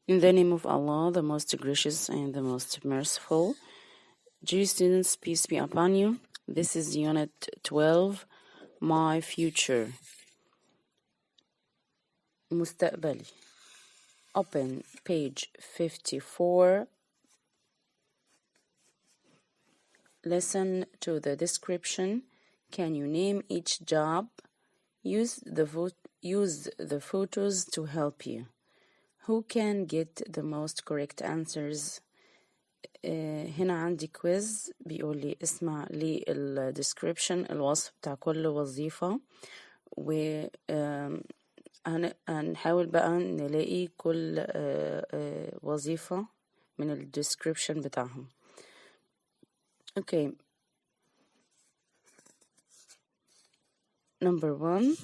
In the name of Allah, the most gracious and the most merciful. Dear students, peace be upon you. This is Unit 12, My Future. مستقبلي. Open page 54. Listen to the description. Can you name each job? Use the photos to help you. Who can get the most correct answers? هنا عندي كويز بيقول لي اسمع لي الديسكريبشن الوصف بتاع كل وظيفة هنحاول بقى نلاقي كل وظيفة من الديسكريبشن بتاعهم. Okay. Number 1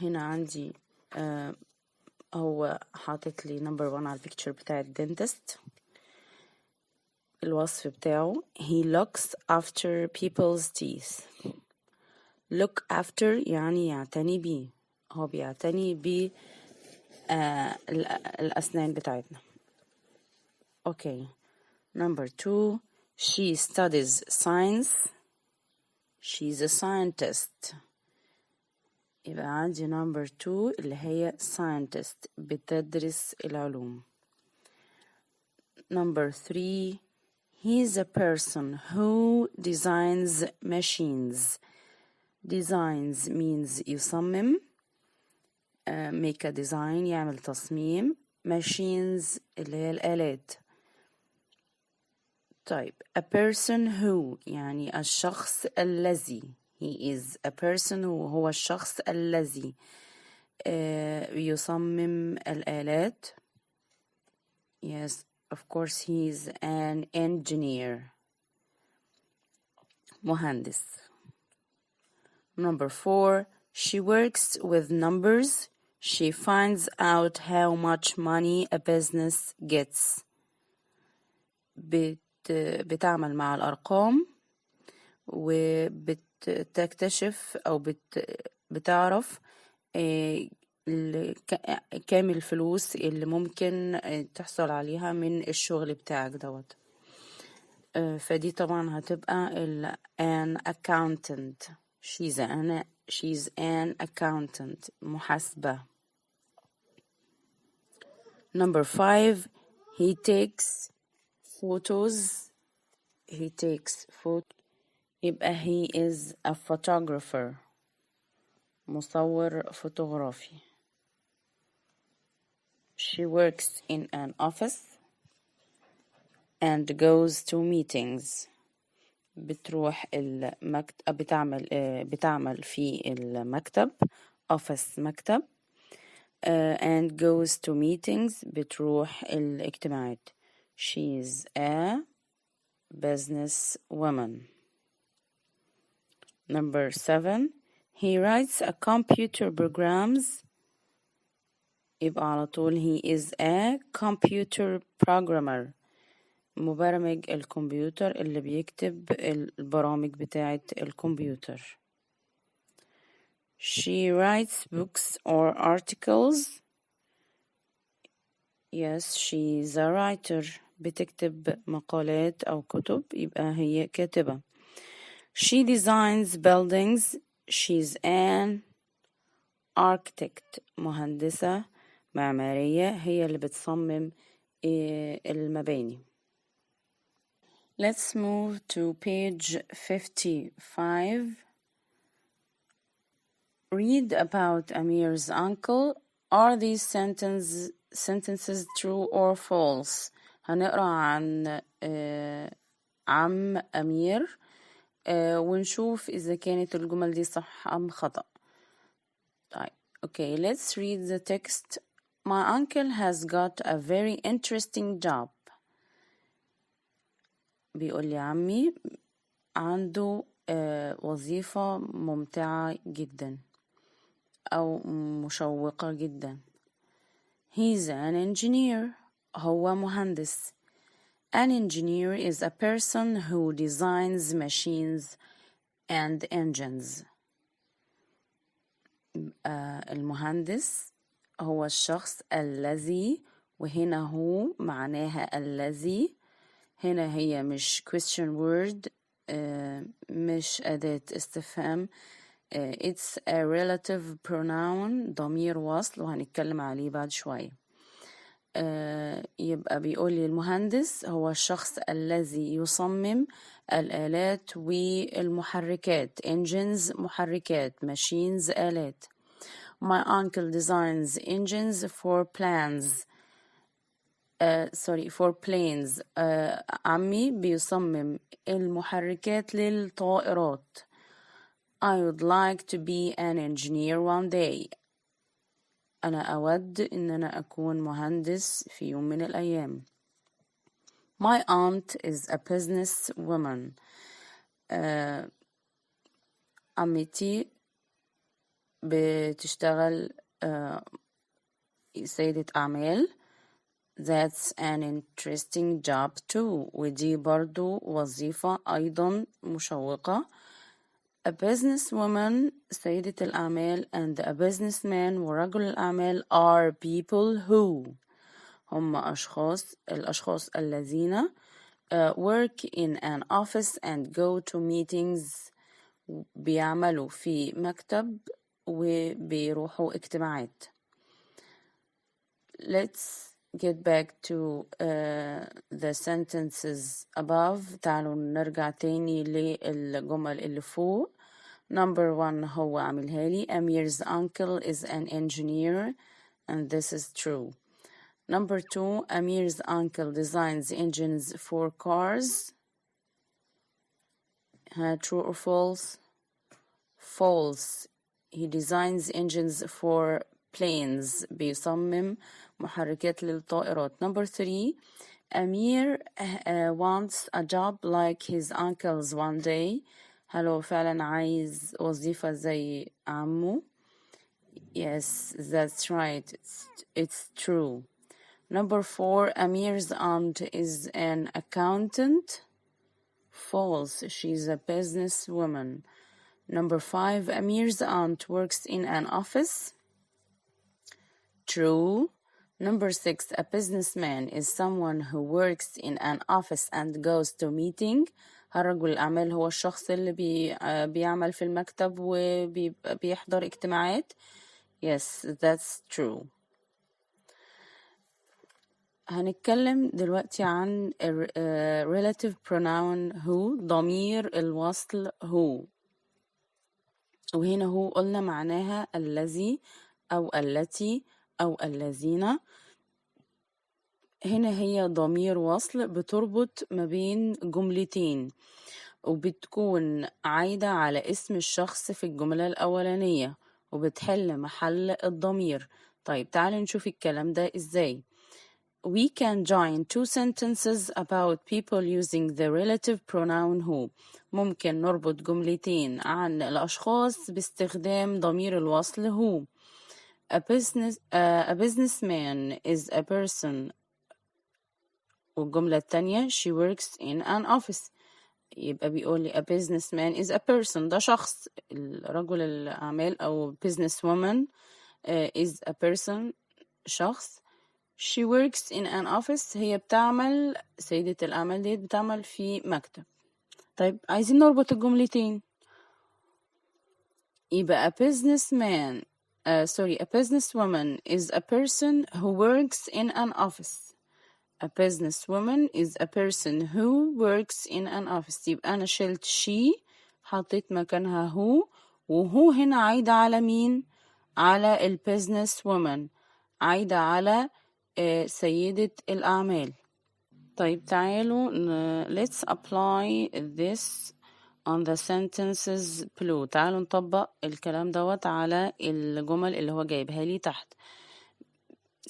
هنا عندي هو حاطط لي number 1 على البيكتشر بتاع الدنتست. الوصف بتاعه he looks after people's teeth. look after يعني يعتني بيه. هو بيعتني ب الأسنان بتاعتنا. Okay. Number 2 she studies science. She's a scientist. يبقى عندي number 2 اللي هي scientist بتدرس العلوم. Number 3 he's a person who designs machines. Designs means يصمم make a design يعمل تصميم. Machines اللي هي الآلات. طيب a person who يعني الشخص الذي. He is a person who هو الشخص الذي يصمم الآلات. Yes, of course he is an engineer. مهندس. Number 4 she works with numbers. She finds out how much money a business gets. بتعمل مع الأرقام وبتكتشف أو بتعرف كام الفلوس اللي ممكن تحصل عليها من الشغل بتاعك دوت. فدي طبعا هتبقى an accountant. She's an accountant. محاسبة. Number 5 he takes photos. يبقى he is a photographer. مصور فوتوغرافي. She works in an office and goes to meetings. بتروح المكتب بتعمل في المكتب office مكتب and goes to meetings بتروح الاجتماعات. She's a business woman. Number 7 he writes a computer programs. يبقى على طول he is a computer programmer. مبرمج الكمبيوتر اللي بيكتب البرامج بتاعة الكمبيوتر. She writes books or articles. Yes, she's a writer. بتكتب مقالات أو كتب يبقى هي كاتبة. She designs buildings. She's an architect. مهندسة معمارية هي اللي بتصمم المباني. Let's move to page 55. Read about Amir's uncle. Are these sentences true or false? هنقرأ عن عم أمير ونشوف إذا كانت الجمل دي صح أم خطأ. طيب. Okay, let's read the text. My uncle has got a very interesting job. بيقول لي عمي عنده وظيفة ممتعة جدا أو مشوقة جدا. He's an engineer. هو مهندس. An engineer is a person who designs machines and engines. المهندس هو الشخص الذي، وهنا هو معناها الذي. هنا هي مش question word، مش أداة استفهام. it's a relative pronoun، ضمير وصل، وهنتكلم عليه بعد شوية. يبقى بيقولي المهندس هو الشخص الذي يصمم الآلات والمحركات، engines محركات، machines آلات. My uncle designs engines for planes. for planes. عمي بيصمم المحركات للطائرات. I would like to be an engineer one day. أنا أود إن أنا أكون مهندس في يوم من الأيام. My aunt is a business woman. عمتي بتشتغل سيدة أعمال. That's an interesting job too. ودي برضو وظيفة أيضا مشوقة. A businesswoman سيدة الأعمال and a businessman ورجل الأعمال are people who هم الأشخاص الذين work in an office and go to meetings بيعملوا في مكتب وبيروحوا اجتماعات. Let's get back to the sentences above. تعالوا نرجع تاني للجمل اللي فوق. Number 1 هو عاملها لي Amir's uncle is an engineer and this is true. Number 2 Amir's uncle designs engines for cars. True or false? False. He designs engines for planes. بيصمم محركات للطائرات. Number 3 Amir wants a job like his uncle's one day. هل هو فعلا عايز وظيفة زي عمه؟ Yes, that's right. It's true. Number 4 Amir's aunt is an accountant. False. She's a businesswoman. Number 5 Amir's aunt works in an office. True. Number 6 a businessman is someone who works in an office and goes to meeting. رجل الأعمال هو الشخص اللي بيعمل في المكتب وبيحضر اجتماعات. Yes, that's true. هنتكلم دلوقتي عن relative pronoun who، ضمير الوصل who. وهنا هو قلنا معناها الذي أو التي أو الذين. هنا هي ضمير وصل بتربط ما بين جملتين وبتكون عايدة على اسم الشخص في الجملة الأولانية وبتحل محل الضمير. طيب تعالوا نشوف الكلام ده إزاي. We can join two sentences about people using the relative pronoun who. ممكن نربط جملتين عن الأشخاص باستخدام ضمير الوصل who. A businessman is a person. والجملة التانية she works in an office. يبقى بيقولي a businessman is a person، ده شخص. رجل الأعمال أو businesswoman is a person، شخص. She works in an office، هي بتعمل، سيدة الأعمال دي بتعمل في مكتب. طيب عايزين نربط الجملتين. يبقى a businesswoman is a person who works in an office. A businesswoman is a person who works in an office. يبقى أنا شلت she حطيت مكانها who، وهو هنا عايدة على مين؟ على ال businesswoman، عايدة على سيدة الأعمال. طيب تعالوا let's apply this on the sentences below. تعالوا نطبق الكلام دوت على الجمل اللي هو جايبها لي تحت.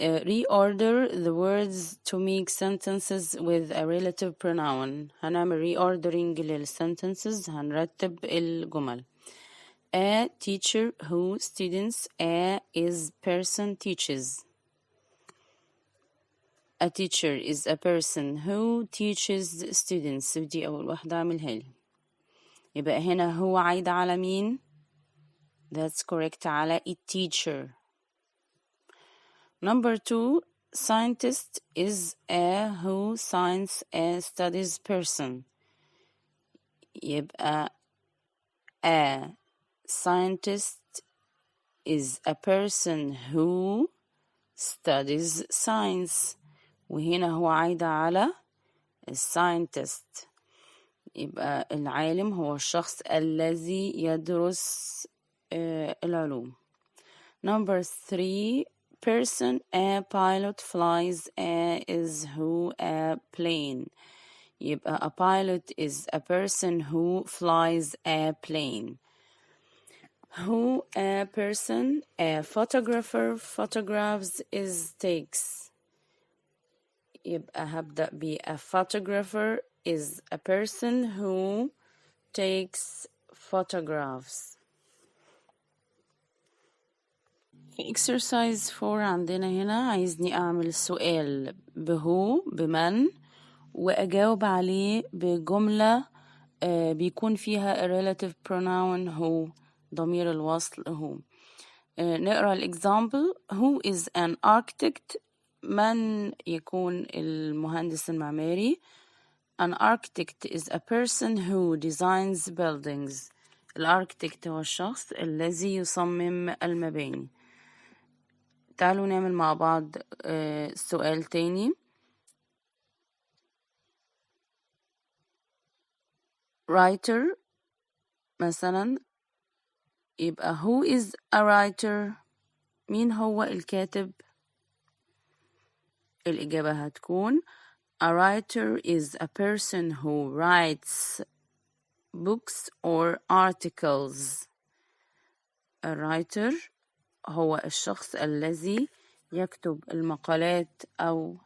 reorder the words to make sentences with a relative pronoun. هنعمل reordering للsentences، هنرتب الجمل. A teacher who students. A is person teaches. A teacher is a person who teaches students. ودي أول واحدة أعملها لي. يبقى هنا هو عايد على مين؟ That's correct، على a teacher. Number 2, scientist is a who science a studies person. يبقى a scientist is a person who studies science. وهنا هو عايدة على الساينتست. يبقى العالم هو الشخص الذي يدرس العلوم. Number 3, person a pilot flies a is who a plane. يبقى a pilot is a person who flies a plane. Who a person, a photographer photographs is takes. يبقى هبدأ ب a photographer is a person who takes photographs. في exercise 4 عندنا هنا عايزني أعمل سؤال بهو بمن وأجاوب عليه بجملة بيكون فيها relative pronoun هو ضمير الوصل هو. نقرأ الإكزامبل. Who is an architect؟ من يكون المهندس المعماري. An architect is a person who designs buildings. الاركتكت هو الشخص الذي يصمم المباني. تعالوا نعمل مع بعض سؤال تاني. writer مثلا، يبقى who is a writer؟ مين هو الكاتب؟ الإجابة هتكون a writer is a person who writes books or articles. a writer هو الشخص الذي يكتب المقالات أو